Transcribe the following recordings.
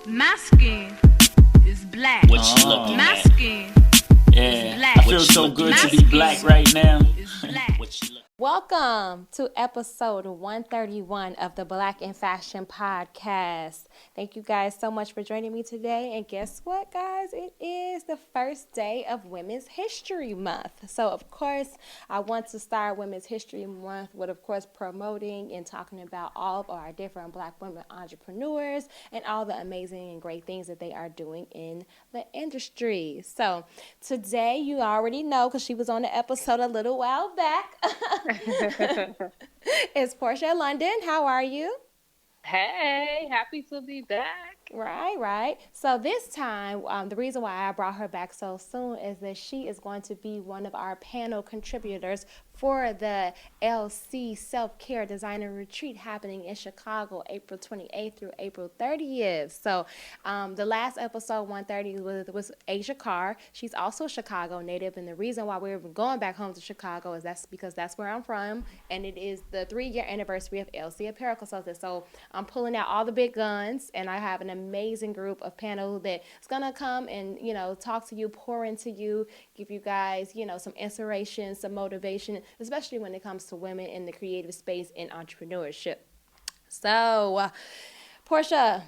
My skin is black. What you looking My at? skin Yeah, is black. I feel so good to be black right now. is black. What you look- Welcome to episode 131 of the Black in Fashion podcast. Thank you guys so much for joining me today. And guess what, guys? It is the first day of Women's History Month. So, of course, I want to start Women's History Month with, of course, promoting and talking about all of our different Black women entrepreneurs and all the amazing and great things that they are doing in the industry. So, today, you already know because she was on the episode a little while back. It's Porchea-Londone. How are you? Hey, happy to be back. Right. So this time, the reason why I brought her back so soon is that she is going to be one of our panel contributors for the LC Self-Care Designer Retreat happening in Chicago, April 28th through April 30th. So the last episode, 130, was Asia Carr. She's also a Chicago native, and the reason why we're going back home to Chicago is because that's where I'm from, and it is the 3-year anniversary of LC Apparel Consulting. So I'm pulling out all the big guns, and I have an amazing group of panel that's gonna come and talk to you, pour into you, give you guys some inspiration, some motivation, especially when it comes to women in the creative space and entrepreneurship. So, Portia,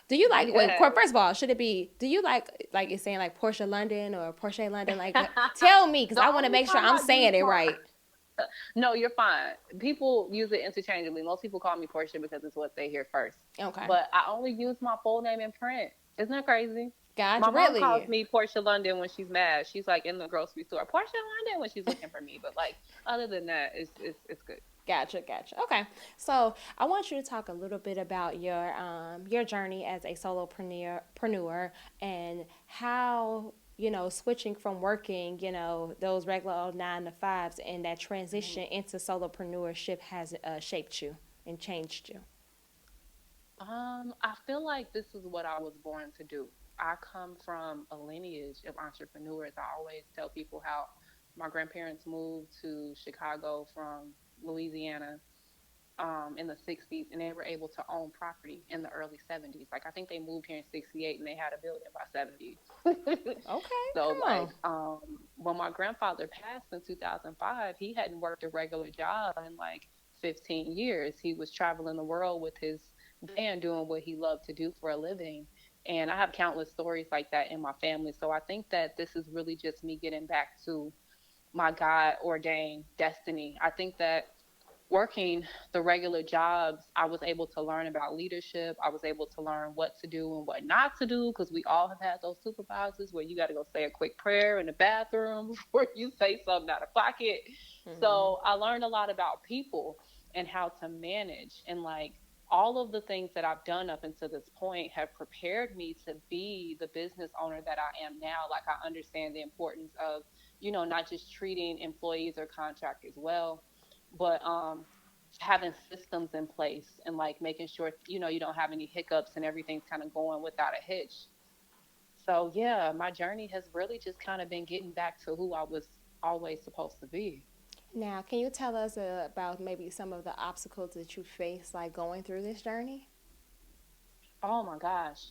do you like? Wait, first of all, should it be? Do you like it's saying like Porchea-Londone or Porchea-Londone? Like, tell me because I want to make sure I'm saying it right. No, you're fine. People use it interchangeably. Most people call me Portia because it's what they hear first. Okay. But I only use my full name in print. Isn't that crazy? Gotcha. My mom Really? calls me Porchea-Londone when she's mad. She's like in the grocery store, Porchea-Londone when she's looking for me. But like other than that, it's good. Gotcha. Okay. So I want you to talk a little bit about your journey as a solopreneur and how switching from working, those regular old 9 to 5s and that transition into solopreneurship has shaped you and changed you. I feel like this is what I was born to do. I come from a lineage of entrepreneurs. I always tell people how my grandparents moved to Chicago from Louisiana in the 60s, and they were able to own property in the early 70s. Like, I think they moved here in 68 and they had a building by 70. Okay. So, when my grandfather passed in 2005, he hadn't worked a regular job in like 15 years. He was traveling the world with his band doing what he loved to do for a living. And I have countless stories like that in my family. So I think that this is really just me getting back to my God ordained destiny. I think that working the regular jobs, I was able to learn about leadership. I was able to learn what to do and what not to do, because we all have had those supervisors where you got to go say a quick prayer in the bathroom before you say something out of pocket. Mm-hmm. So I learned a lot about people and how to manage, and like all of the things that I've done up until this point have prepared me to be the business owner that I am now. Like, I understand the importance of, not just treating employees or contractors well, but having systems in place and like making sure you don't have any hiccups and everything's kind of going without a hitch. So yeah, my journey has really just kind of been getting back to who I was always supposed to be. Now, can you tell us about maybe some of the obstacles that you faced, like going through this journey? Oh my gosh.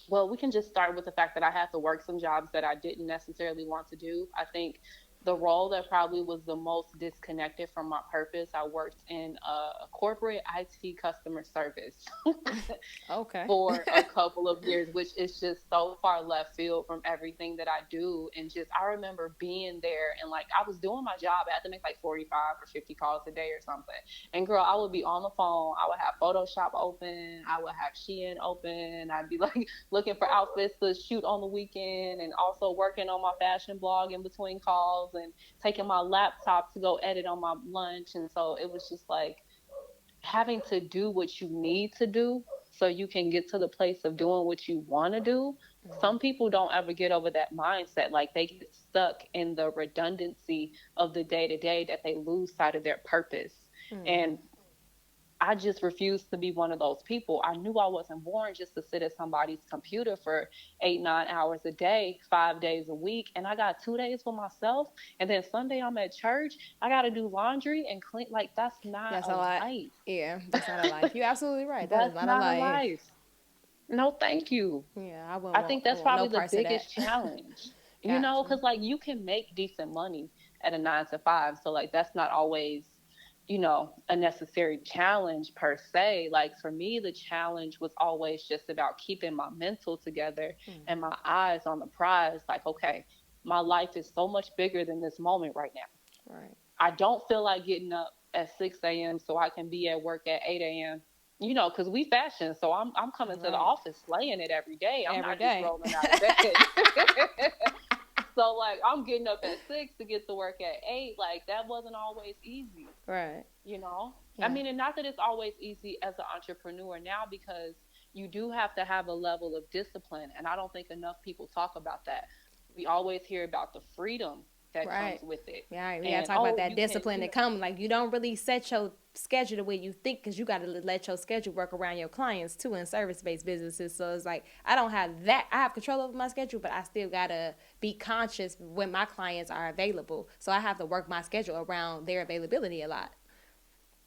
Well, we can just start with the fact that I had to work some jobs that I didn't necessarily want to do. I think the role that probably was the most disconnected from my purpose, I worked in a corporate IT customer service okay. for a couple of years, which is just so far left field from everything that I do. And just, I remember being there and like, I was doing my job. I had to make like 45 or 50 calls a day or something. And girl, I would be on the phone. I would have Photoshop open. I would have Shein open. I'd be like looking for outfits to shoot on the weekend, and also working on my fashion blog in between calls, and taking my laptop to go edit on my lunch. And so it was just like having to do what you need to do so you can get to the place of doing what you want to do. Mm-hmm. Some people don't ever get over that mindset. Like, they get stuck in the redundancy of the day-to-day that they lose sight of their purpose. Mm-hmm. And I just refused to be one of those people. I knew I wasn't born just to sit at somebody's computer for 8-9 hours a day, 5 days a week. And I got 2 days for myself. And then Sunday I'm at church. I got to do laundry and clean. Like, that's not a life. Yeah, that's not a life. You're absolutely right. That's not a life. No, thank you. Yeah, I I think that's want no probably the parts of that. biggest challenge, Gotcha. because like you can make decent money at a 9 to 5. So like that's not always, a necessary challenge per se. Like for me, the challenge was always just about keeping my mental together and Hmm. my eyes on the prize. Like, okay, my life is so much bigger than this moment right now. Right. I don't feel like getting up at 6 a.m. so I can be at work at 8 a.m. Because we fashion, so I'm coming to the Right. office slaying it every day. I'm Every not just day. rolling out of bed. So like I'm getting up at 6 to get to work at 8. Like that wasn't always easy, Right. you know. I Yeah. mean, and not that it's always easy as an entrepreneur now, because you do have to have a level of discipline, and I don't think enough people talk about that. We always hear about the freedom that comes Right. with it, Yeah, we gotta and talk about oh, that you can, discipline that come. Like you don't really set your schedule the way you think because you gotta let your schedule work around your clients too in service based businesses. So it's like I don't have that. I have control over my schedule, but I still gotta be conscious when my clients are available. So I have to work my schedule around their availability a lot.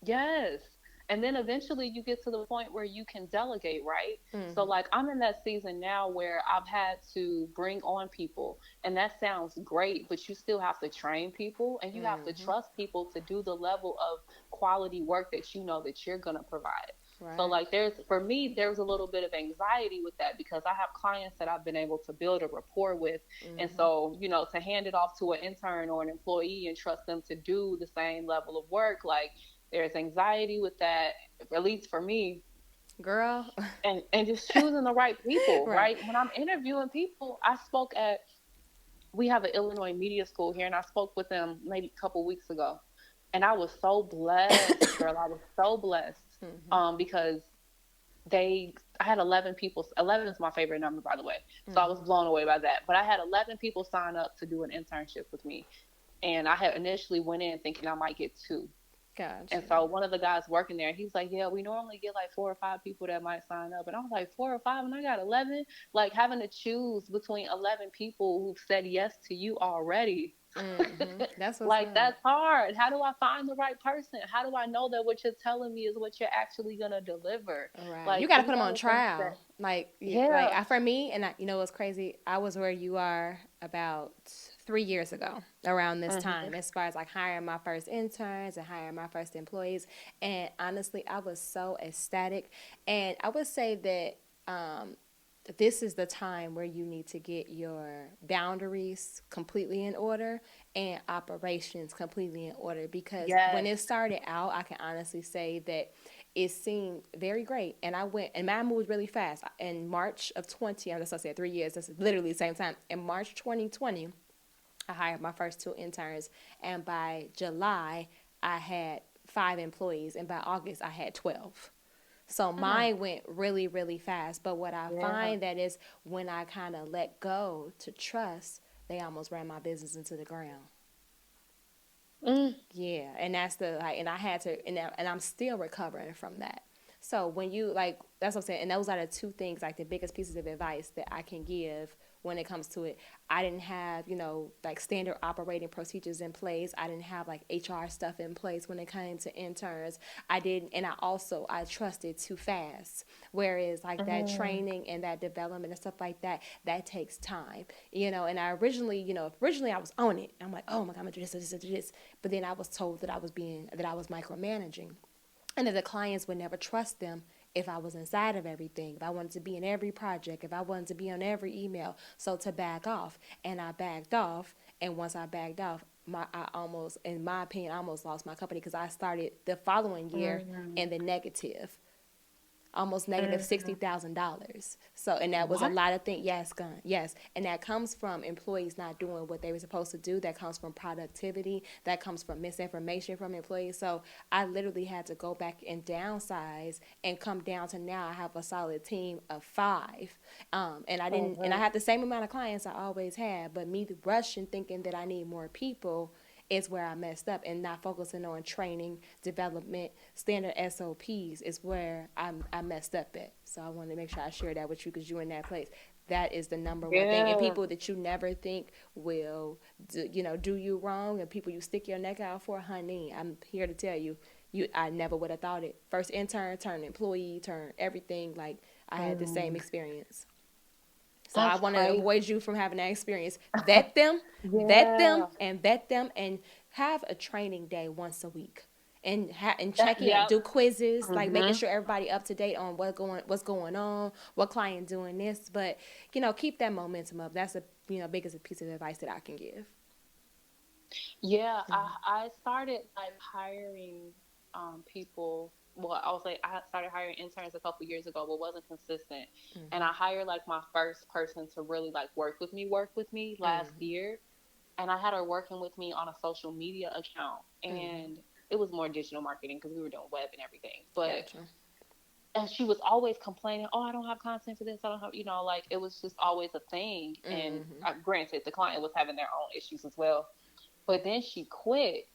yes. And then eventually you get to the point where you can delegate, right? So, Hmm. like, I'm in that season now where I've had to bring on people, and that sounds great, but you still have to train people and you have to Hmm. trust people to do the level of quality work that you know that you're going to provide. So, Right. like, for me, there's a little bit of anxiety with that because I have clients that I've been able to build a rapport with. And Hmm. so, to hand it off to an intern or an employee and trust them to do the same level of work, like, there's anxiety with that, at least for me, Girl. and just choosing the right people, Right. right? When I'm interviewing people, we have an Illinois media school here, and I spoke with them maybe a couple weeks ago, and I was so blessed, girl. I was so blessed, Hmm. because I had 11 people. 11 is my favorite number, by the way. So I was Hmm. blown away by that. But I had 11 people sign up to do an internship with me, and I had initially went in thinking I might get two. And Gotcha. so one of the guys working there, he's like, yeah, we normally get like 4 or 5 people that might sign up. And I was like, 4 or 5, and I got 11? Like having to choose between 11 people who've said yes to you already. That's what's Like up. that's hard. How do I find the right person? How do I know that what you're telling me is what you're actually going to deliver? All right, you Like got to put these them are on the things trial. that, Like yeah. for me, and you know what's crazy? I was where you are about 3 years ago, around this time, Hmm. as far as like hiring my first interns and hiring my first employees. And honestly, I was so ecstatic. And I would say that this is the time where you need to get your boundaries completely in order and operations completely in order, because when Yes. it started out, I can honestly say that it seemed very great, and I went and mine moved really fast. In March of 20, I'm just gonna say 3 years, that's literally the same time. In March 2020, I hired my first two interns, and by July I had 5 employees, and by August I had 12. So Mm, mine went really, really fast. But what I yeah. find that is when I kind of let go to trust, they almost ran my business into the ground. Mm, Yeah, and that's the like, and I had to, and I'm still recovering from that. So when you like, that's what I'm saying, and those are the two things, like the biggest pieces of advice that I can give when it comes to it. I didn't have, like standard operating procedures in place. I didn't have like HR stuff in place when it came to interns. I didn't, and I trusted too fast. Whereas like that mm, training and that development and stuff like that, that takes time, And I originally I was on it. I'm like, oh my God, I'm gonna do this. But then I was told that I was micromanaging, and that the clients would never trust them if I was inside of everything, if I wanted to be in every project, if I wanted to be on every email. So to back off, and I backed off. And once I backed off, I almost, in my opinion, I almost lost my company because I started the following year mm, in the negative, almost negative mm. $60,000. So, and that was a What? lot of things. Yes, gun. Yes, and that comes from employees not doing what they were supposed to do. That comes from productivity. That comes from misinformation from employees. So, I literally had to go back and downsize and come down to now I have a solid team of 5. And I didn't, and I Mhm. had the same amount of clients I always had, but me rushing thinking that I need more people is where I messed up, and not focusing on training, development, standard SOPs is where I messed up at. So I wanted to make sure I share that with you because you're in that place. That is the number one thing. And Yeah. people that you never think will, do you wrong, and people you stick your neck out for, honey, I'm here to tell you, I never would have thought it. First intern, turn employee, turn everything. Like I had the same experience. So I That's want to crazy. avoid you from having that experience. Vet them, Yeah. vet them, and have a training day once a week. And checking Yeah. do quizzes, like making Mm-hmm. sure everybody up to date on what's going on, what client doing this. But keep that momentum up. That's the biggest piece of advice that I can give. Yeah, I started like hiring people. Well, I was like I started hiring interns a couple years ago, but wasn't consistent. And I hired like my first person to really like work with me last year. And I had her working with me on a social media account, and it was more digital marketing because we were doing web and everything. But Gotcha. and she was always complaining, "Oh, I don't have content for this. I don't have," like it was just always a thing. And granted, the client was having their own issues as well. But then she quit.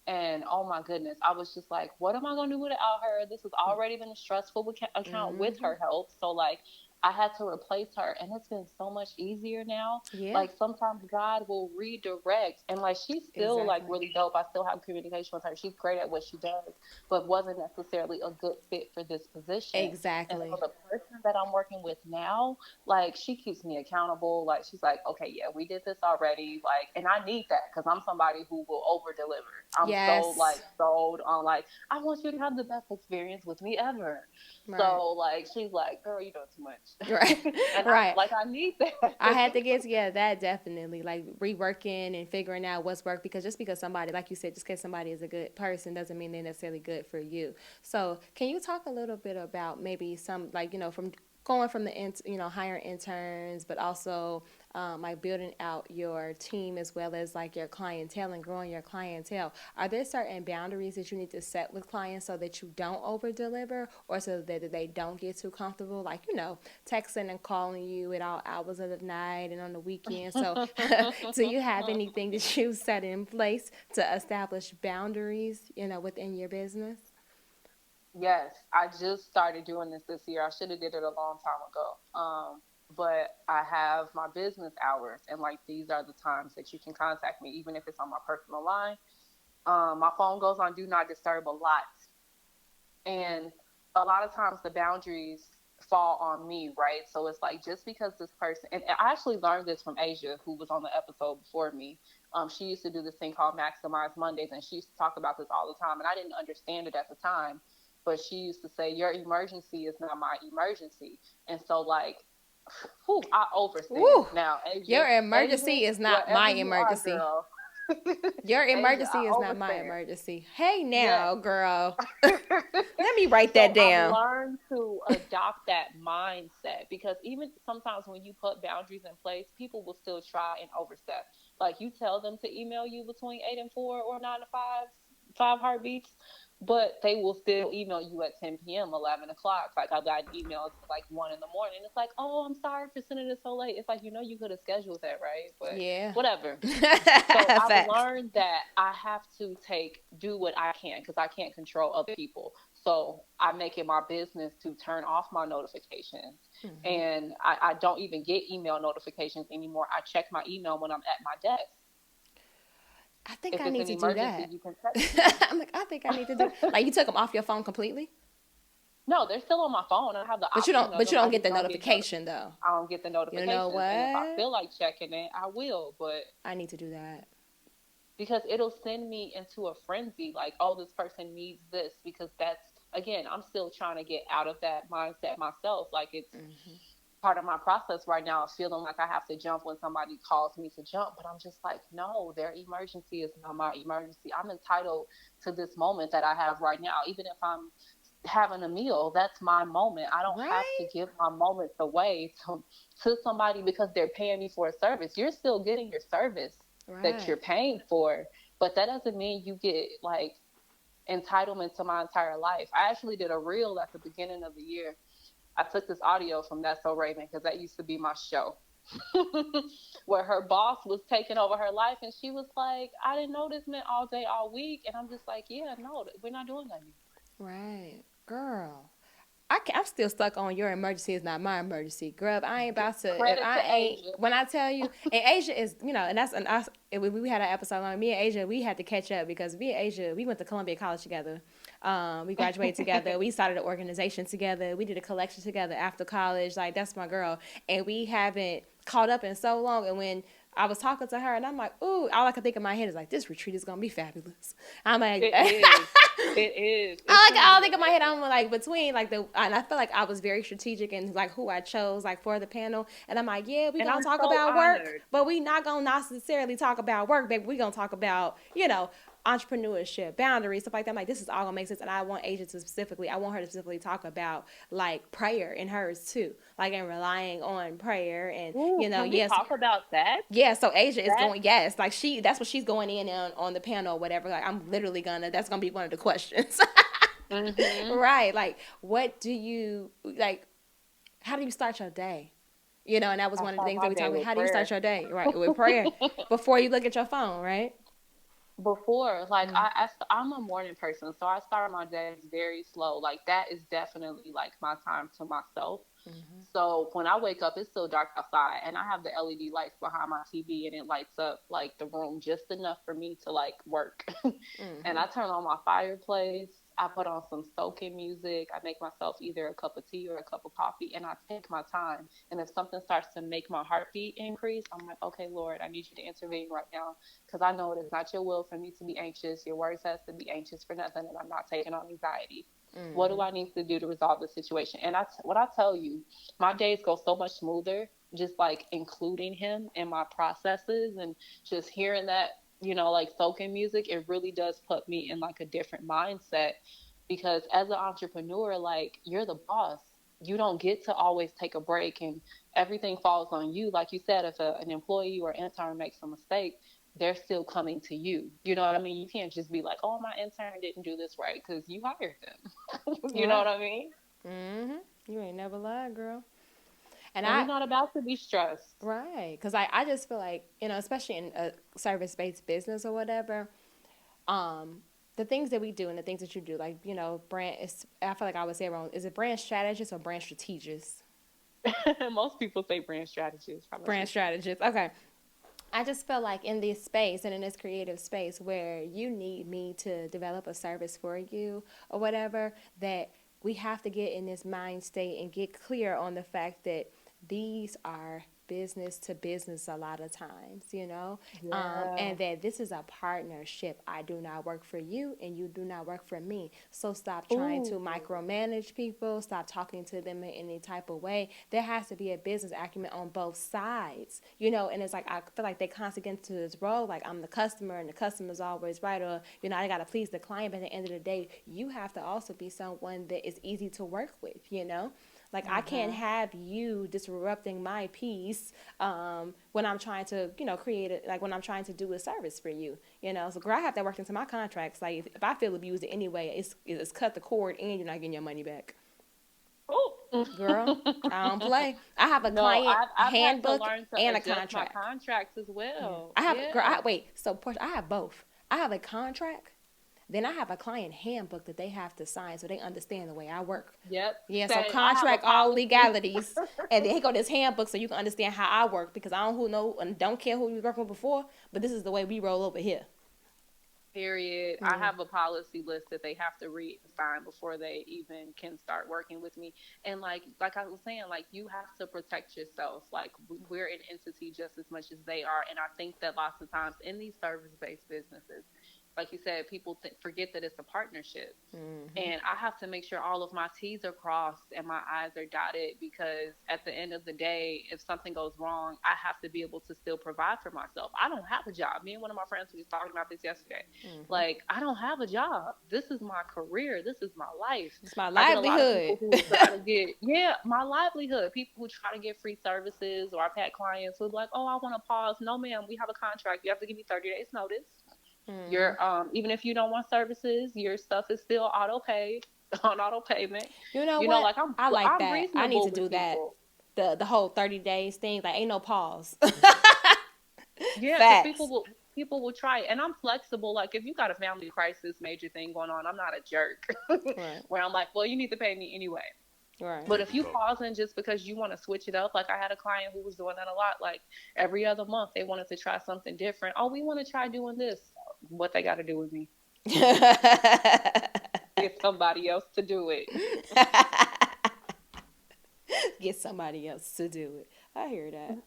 And oh my goodness, I was just like, what am I going to do without her? This has already been a stressful account with her help. So, like, I had to replace her. And it's been so much easier now. Yeah. Like, sometimes God will redirect. And, like, she's still, like, Exactly. really dope. I still have communication with her. She's great at what she does, but wasn't necessarily a good fit for this position. And so Exactly. the person that I'm working with now, like, she keeps me accountable. Like, she's like, okay, yeah, we did this already. Like, and I need that because I'm somebody who will over deliver. I'm so, like, Yes. sold on, like, I want you to have the best experience with me ever. Right. So, like, she's like, girl, you're doing too much. Right. And Right. I need that. I had to get together that definitely, like reworking and figuring out what's worked, because just because somebody, like you said, just because somebody is a good person doesn't mean they're necessarily good for you. So can you talk a little bit about maybe some, like, from going from the, hiring interns, but also like building out your team as well as like your clientele and growing your clientele? Are there certain boundaries that you need to set with clients so that you don't over deliver, or so that they don't get too comfortable, like, texting and calling you at all hours of the night and on the weekend? So do you have anything that you set in place to establish boundaries, within your business? Yes, I just started doing this year. I should have did it a long time ago. But I have my business hours, and like these are the times that you can contact me, even if it's on my personal line. My phone goes on do not disturb a lot, and a lot of times the boundaries fall on me, right? So it's like, just because this person, and I actually learned this from Asia, who was on the episode before me. She used to do this thing called Maximize Mondays, and she used to talk about this all the time, and I didn't understand it at the time. But she used to say, your emergency is not my emergency. And so, like, whew, I Woo! overstand. Now, Your Asia, emergency is not wherever my you are, emergency. girl. Your Asia, emergency I is not my overstand. emergency. Hey Yes. now, girl. Let me write that So I've down. learned to adopt that mindset, because even sometimes when you put boundaries in place, people will still try and overstep. Like, you tell them to email you between 8 and 4 or 9 to 5 heartbeats, but they will still email you at 10 p.m., 11 o'clock. Like, I've gotten emails at like 1 in the morning. It's like, oh, I'm sorry for sending it so late. It's like, you could have scheduled that, right? But Yeah. whatever. So I've Facts. learned that I have to do what I can, because I can't control other people. So I make it my business to turn off my notifications. And I don't even get email notifications anymore. I check my email when I'm at my desk. I think If I it's need an to do emergency, that. you can text me. I'm like, I think I need to do. Like, you took them off your phone completely, No, they're still on my phone. I have the but you option don't. of But them. you I don't get just the don't get notification though. I don't get the You know notifications. And if I what? feel like checking it, I will. But I need to do that. because it'll send me into a frenzy, like, oh, this person needs this, because that's, again, I'm still trying to get out of that mindset myself. Like, it's part of my process right now of feeling like I have to jump when somebody calls me to jump. But I'm just like, no, their emergency is not my emergency. I'm entitled to this moment that I have right now. Even if I'm having a meal, that's my moment. I don't have to Right. give my moments away to somebody because they're paying me for a service. You're still getting your service that you're Right. paying for, but that doesn't mean you get like entitlement to my entire life. I actually did a reel at the beginning of the year. I took this audio from That's So Raven, because that used to be my show, where her boss was taking over her life, and she was like, I didn't know this meant all day, all week. And I'm just like, yeah, no, we're not doing that anymore. Right. Girl. I'm still stuck on your emergency is not my emergency, girl. If I ain't about to, if Credit I to ain't, Asia. when I tell you, and Asia is, and that's, and us, we had an episode on me and Asia, we had to catch up because me and Asia, we went to Columbia College together. We graduated together. We started an organization together. We did a collection together after college. Like, that's my girl. And we haven't caught up in so long. And when I was talking to her, and I'm like, ooh, all I could think in my head is like, this retreat is gonna be fabulous. I'm like, It is. It is. I think in my head, I'm like between like and I feel like I was very strategic in like who I chose like for the panel, and I'm like, yeah, we And gonna I'm talk so about work, honored. but we not gonna necessarily talk about work, baby. We gonna talk about entrepreneurship, boundaries, stuff like that. I'm like, this is all gonna make sense, and I want her to specifically talk about like prayer in hers too, like and relying on prayer, and Ooh, can we yes, talk about that? yeah, so Asia is That going, yes, like that's what she's going in on the panel or whatever. Like, I'm literally that's gonna be one of the questions. hmm Right. Like, what do you, like, how do you start your day? And that was I one of the start things that my we day talked about. with How do you start prayer. your day? Right. With prayer before you look at your phone, right? Before, like Mm. I'm a morning person, so I start my days very slow. Like that is definitely like my time to myself. Mm-hmm. So when I wake up, it's still dark outside, and I have the LED lights behind my TV, and it lights up like the room just enough for me to like work. And Mm-hmm. I turn on my fireplace. I put on some soaking music. I make myself either a cup of tea or a cup of coffee, and I take my time. And if something starts to make my heartbeat increase, I'm like, okay, Lord, I need you to intervene right now because I know it is not your will for me to be anxious. Your word says to be anxious for nothing, and I'm not taking on anxiety. What do Mm-hmm. I need to do to resolve the situation? And what I tell you, my days go so much smoother just like including him in my processes and just hearing that, like soaking music, it really does put me in like a different mindset because as an entrepreneur, like you're the boss. You don't get to always take a break and everything falls on you. Like you said, if an employee or intern makes a mistake, they're still coming to you. You know what I mean? You can't just be like, oh, my intern didn't do this right because you hired them. You know Right. what I mean? Mm-hmm. You ain't never lied, girl. And And we're not about to be stressed. right. Because I just feel like, especially in a service based business or whatever, um, the things that we do and the things that you do, like, brand, I feel like I would say wrong. Is it brand strategist or brand strategist? Most people say brand strategist. How about Brand you? strategist. Okay. I just feel like in this space and in this creative space where you need me to develop a service for you or whatever, that we have to get in this mind state and get clear on the fact that these are business to business a lot of times, Yeah. and that this is a partnership. I do not work for you and you do not work for me. So stop trying to Ooh. micromanage people, stop talking to them in any type of way. There has to be a business acumen on both sides, and it's like I feel like they constantly get into this role like I'm the customer and the customer's always right, or I got to please the client, but at the end of the day you have to also be someone that is easy to work with. Like, I can't Mm-hmm. have you disrupting my peace when I'm trying to, create it, like when I'm trying to do a service for you. So, girl, I have that worked into my contracts. Like, if I feel abused in any way, it's cut the cord and you're not getting your money back. Ooh. Girl, I don't play. I have a No, client I've had to handbook learn to and a adjust my contract. contracts as Yeah. well. I have, girl, Yeah. wait, so Portia, I have both. I have a contract, then I have a client handbook that they have to sign so they understand the way I work. Yep. Yeah, so Say I have a contract all policy. legalities, and then here go this handbook so you can understand how I work because I don't who know and don't care who you was working with before, but this is the way we roll over here. Period. I Yeah. have a policy list that they have to read and sign before they even can start working with me. And like I was saying, like you have to protect yourself. Like we're an entity just as much as they are. And I think that lots of times in these service-based businesses, like you said, people forget that it's a partnership. Mm-hmm. And I have to make sure all of my T's are crossed and my I's are dotted because at the end of the day, if something goes wrong, I have to be able to still provide for myself. I don't have a job. Me and one of my friends were just talking about this yesterday. Mm-hmm. Like, I don't have a job. This is my career. This is my life. It's my I get a lot of livelihood. people who try to get, yeah, my livelihood. People who try to get free services, or I've had clients who are like, oh, I want to pause. No, ma'am, we have a contract. You have to give me 30 days notice. Mm-hmm. Your even if you don't want services, your stuff is still auto paid on auto payment. You know what? Like I like I'm that. I need reasonable to with do that. people. The whole 30 days thing, like ain't no pause. Yeah, because Facts. people will try it, and I'm flexible. Like if you got a family crisis, major thing going on, I'm not a jerk Right. where I'm like, well, you need to pay me anyway. Right. But if you pausing just because you want to switch it up, like I had a client who was doing that a lot, like every other month they wanted to try something different. Oh, we want to try doing this. What they got to do with me? Get somebody else to do it. Get somebody else to do it. I hear that.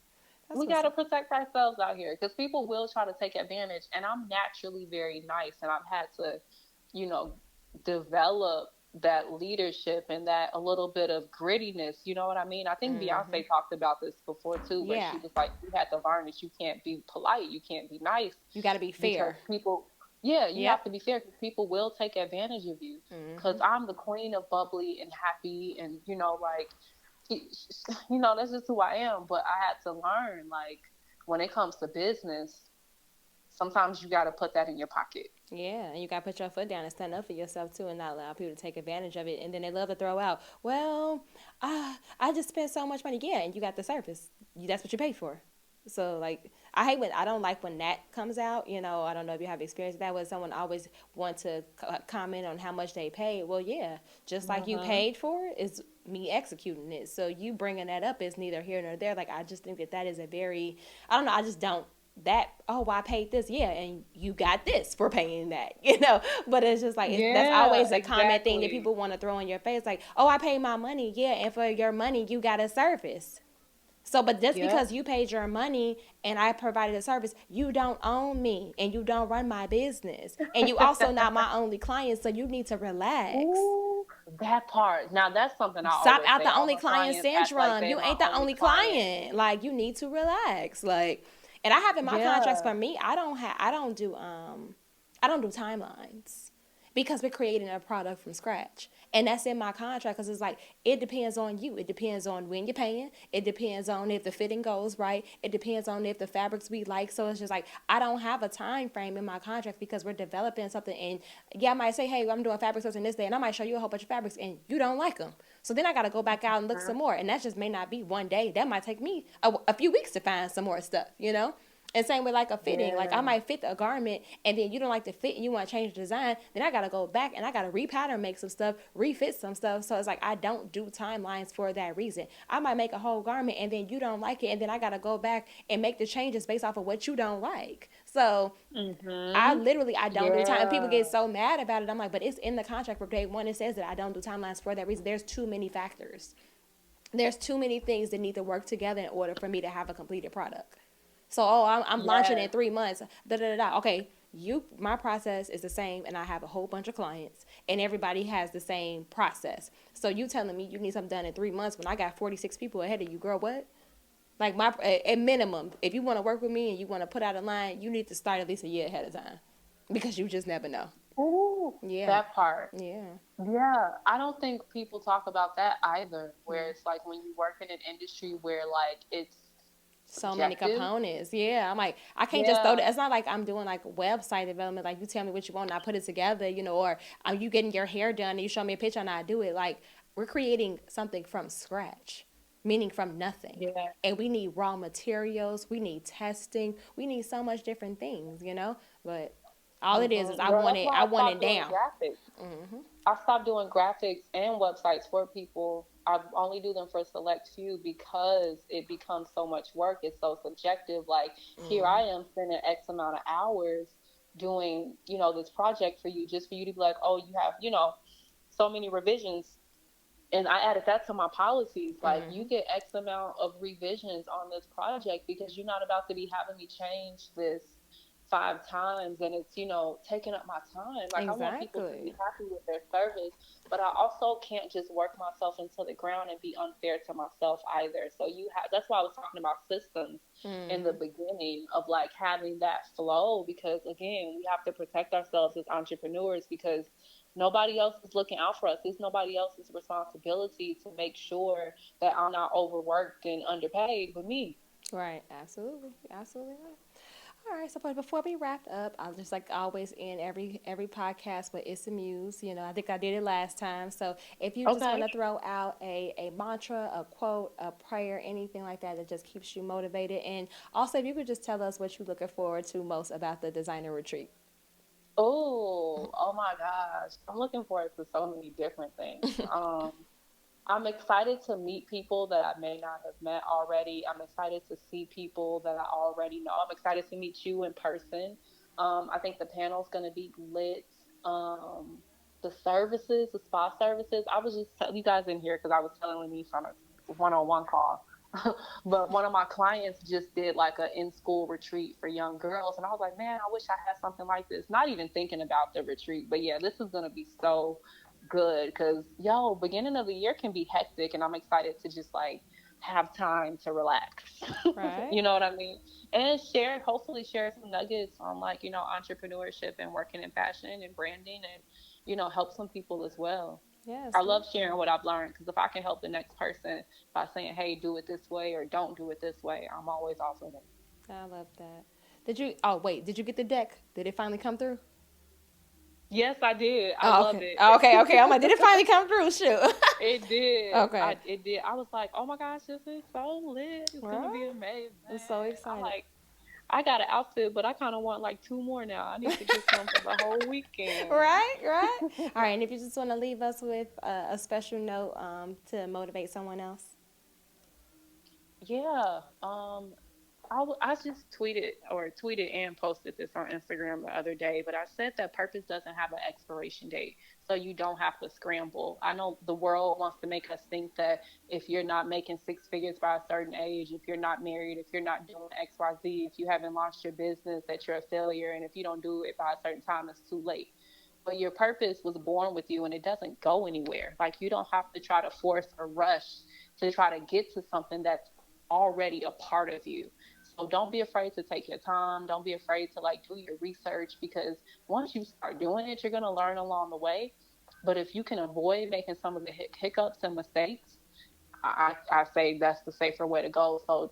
That's We what's got to up. protect ourselves out here because people will try to take advantage. And I'm naturally very nice, and I've had to, you know, develop that leadership and that a little bit of grittiness. You know what I mean? I think Mm-hmm. Beyonce talked about this before too, where Yeah. she was like, you had to learn that you can't be polite, you can't be nice You got to be because fair. people, yeah, you have Yep. to be fair because people will take advantage of you. Because Mm-hmm. I'm the queen of bubbly and happy, and like that's just who I am. But I had to learn, like, when it comes to business, sometimes you got to put that in your pocket. Yeah, and you got to put your foot down and stand up for yourself too, and not allow people to take advantage of it. And then they love to throw out, well, I just spent so much money. Yeah, and you got the service. That's what you paid for. So like, I don't like when that comes out. I don't know if you have experience with that, where someone always want to comment on how much they paid. Well, yeah, just like you Mm-hmm. paid for it is me executing it. So you bringing that up is neither here nor there. Like I just think that is a very, I don't know. I just don't that, oh, well, I paid this, yeah, and you got this for paying that. But it's just like that's Yeah, always a common thing that exactly. people want to throw in your face, like, oh, I paid my money, yeah, and for your money you got a service. So, but just Yep. because you paid your money and I provided a service, you don't own me and you don't run my business. And you also not my only client, so you need to relax. Ooh, that part. Now that's something I Stop always out say. the All only my client clients act like syndrome. they You my ain't the only only client. client. Like you need to relax. Like, and I have in my contracts, Yeah. for me, I don't do timelines because we're creating a product from scratch. And that's in my contract because it's like, it depends on you. It depends on when you're paying. It depends on if the fitting goes right. It depends on if the fabrics we like. So it's just like, I don't have a time frame in my contract because we're developing something. And yeah, I might say, hey, I'm doing fabric sourcing this day, and I might show you a whole bunch of fabrics and you don't like them. So then I got to go back out and look Mhm. some more. And that just may not be one day. That might take me a few weeks to find some more stuff. And same with like a fitting. Like I Yeah. might fit a garment and then you don't like the fit and you want to change the design. Then I got to go back and I got to repattern, make some stuff, refit some stuff. So it's like I don't do timelines for that reason. I might make a whole garment and then you don't like it. And then I got to go back and make the changes based off of what you don't like. So Mhm. I don't do time. And people get Yeah. so mad about it. I'm like, but it's in the contract from day one. It says that I don't do timelines for that reason. There's too many factors. There's too many things that need to work together in order for me to have a completed product. So, oh, I'm launching in Yes. 3 months. Da da da da. Okay, my process is the same, and I have a whole bunch of clients, and everybody has the same process. So you telling me you need something done in 3 months when I got 46 people ahead of you, girl? What? Like at minimum, if you want to work with me and you want to put out a line, you need to start at least a year ahead of time, because you just never know. Ooh, Yeah, that part. yeah, Yeah, I don't think people talk about that either. Where it's like when you work in an industry where like it's so many subjective. components. Yeah, I'm like, I can't just throw Yeah. that. It's not like I'm doing like website development. Like you tell me what you want, and I put it together. Or you getting your hair done, and you show me a picture, and I do it. Like we're creating something from scratch, meaning from nothing. Yeah. And we need raw materials. We need testing. We need so much different things. But all it is Girl, that's I why I want it stopped doing down. graphics. I stopped doing graphics and websites for people. I only do them for a select few because it becomes so much work. It's so subjective. Like here I am spending X amount of hours doing, this project for you just for you to be like, oh, you have, so many revisions. And I added that to my policies. Like you get X amount of revisions on this project because you're not about to be having me change this 5 times and it's taking up my time. Like I want people to be Exactly. happy with their service, but I also can't just work myself into the ground and be unfair to myself either. So you have that's why I was talking about systems in the beginning of like having that flow, because again we have to protect ourselves as entrepreneurs because nobody else is looking out for us. It's nobody else's responsibility to make sure that I'm not overworked and underpaid but me. Right. Absolutely. Absolutely right. All right, so but before we wrap up, I'll just like always end every podcast with it's a muse. I think I did it last time. So if you just want Okay. to throw out a mantra, a quote, a prayer, anything like that that just keeps you motivated, and also if you could just tell us what you're looking forward to most about the designer retreat. Oh my gosh. I'm looking forward to so many different things. I'm excited to meet people that I may not have met already. I'm excited to see people that I already know. I'm excited to meet you in person. I think the panel's going to be lit. The services, the spa services. I was just telling you guys in here because I was telling Lenese on a one-on-one call. But one of my clients just did like a in-school retreat for young girls, and I was like, man, I wish I had something like this. Not even thinking about the retreat, but yeah, this is going to be so good because beginning of the year can be hectic, and I'm excited to just like have time to relax. Right. You know what I mean? And hopefully share some nuggets on like, entrepreneurship and working in fashion and branding, and help some people as well. Yes. I love sharing what I've learned because if I can help the next person by saying, hey, do it this way or don't do it this way, I'm always all for them. I love that. Did you get the deck? Did it finally come through? Yes, I did. I Oh, love okay. it. Oh, okay. I'm like, did it finally come through? Shoot. It did. Okay. It did. I was like, oh my gosh, this is so lit. It's going to be amazing. I'm so excited. I'm like, I got an outfit, but I kind of want like 2 more now. I need to get some for the whole weekend. Right. All right. And if you just want to leave us with a special note to motivate someone else. Yeah. I just tweeted and posted this on Instagram the other day, but I said that purpose doesn't have an expiration date, so you don't have to scramble. I know the world wants to make us think that if you're not making 6 figures by a certain age, if you're not married, if you're not doing XYZ, if you haven't launched your business, that you're a failure, and if you don't do it by a certain time, it's too late. But your purpose was born with you, and it doesn't go anywhere. Like, you don't have to try to force or rush to try to get to something that's already a part of you. So don't be afraid to take your time. Don't be afraid to like do your research, because once you start doing it, you're going to learn along the way. But if you can avoid making some of the hiccups and mistakes, I say that's the safer way to go. So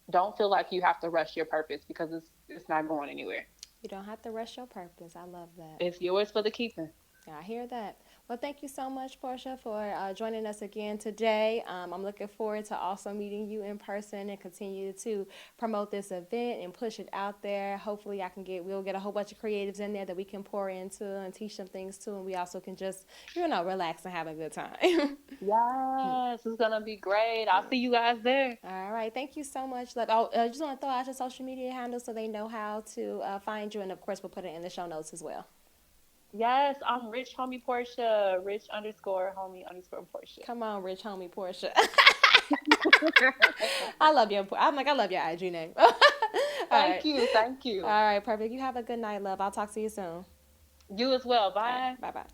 don't feel like you have to rush your purpose, because it's not going anywhere. You don't have to rush your purpose. I love that. It's yours for the keeping. I hear that. Well, thank you so much, Porchea, for joining us again today. I'm looking forward to also meeting you in person and continue to promote this event and push it out there. Hopefully, we'll get a whole bunch of creatives in there that we can pour into and teach them things to, and we also can just, relax and have a good time. Yes, it's gonna be great. I'll see you guys there. All right, thank you so much. I just want to throw out your social media handles so they know how to find you, and of course, we'll put it in the show notes as well. Yes, I'm Rich Homie Porchea, Rich_Homie_Porchea. Come on, Rich Homie Porchea. I love your IG name. Thank you. All right, perfect. You have a good night, love. I'll talk to you soon. You as well. Bye. Bye-bye.